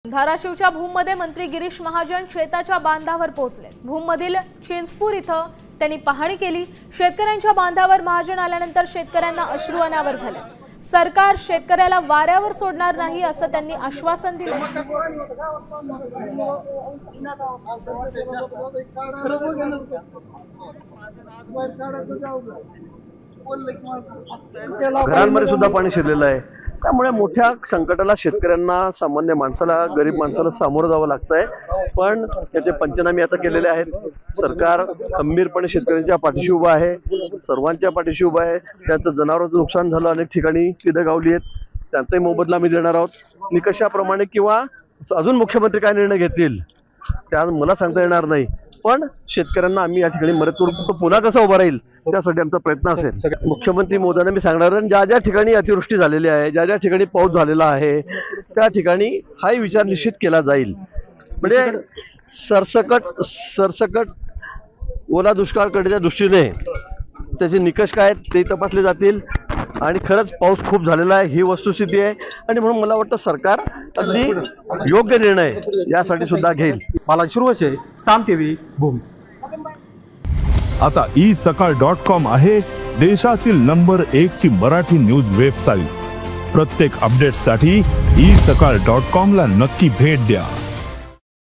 धाराशिवच्या भूममध्ये मंत्री गिरीश महाजन शेताच्या बांधावर पोहोचले। भूममधील चिंचपूर इथं त्यांनी पाहणी केली। शेतकऱ्यांच्या बांधावर महाजन आल्यानंतर शेतकऱ्यांना अश्रू अनावर झाले। सरकार शेतकऱ्याला वाऱ्यावर सोडणार नाही असं त्यांनी आश्वासन दिले। घरांमध्ये सुद्धा पाणी शिरलेलं आहे, त्यामुळे मोठ्या संकटाला शेतकऱ्यांना, सामान्य माणसाला, गरीब माणसाला सामोरं जावं लागतंय। पण याचे पंचनामे आता केलेले आहेत। सरकार खंबीरपणे शेतकऱ्यांच्या पाठीशी उभा आहे, सर्वांच्या पाठीशी उभा आहे। त्यांचं जनावरांचं नुकसान झालं, अनेक ठिकाणी तिथे गावली आहेत, त्यांचाही मोबदला आम्ही देणार आहोत। निकषाप्रमाणे किंवा अजून मुख्यमंत्री काय निर्णय घेतील त्या मला सांगता येणार नाही, पण शेतकऱ्यांना आम्ही या ठिकाणी मदत करू। तो पुन्हा कसा उभा राहील त्यासाठी आमचा प्रयत्न असेल। मुख्यमंत्री महोदयांना मी सांगणार आहे, ज्या ज्या ठिकाणी अतिवृष्टी झालेली आहे, ज्या ज्या ठिकाणी पाऊस झालेला आहे, त्या ठिकाणी हाही विचार निश्चित केला जाईल। म्हणजे सरसकट ओला दुष्काळाकडच्या दृष्टीने त्याचे निकष काय ते तपासले जातील। आणि खरंच पाऊस खूप झालेला आहे ही वस्तुस्थिती आहे, आणि म्हणून मला वाटतं सरकार अगदी योग्य निर्णय यासाठी सुद्धा घेईल। मला सुरुवात साम टीव्ही भूम। आता isakal.com आहे देशातील नंबर 1 ची मराठी न्यूज वेबसाईट। प्रत्येक अपडेटसाठी isakal.com ला नक्की भेट द्या।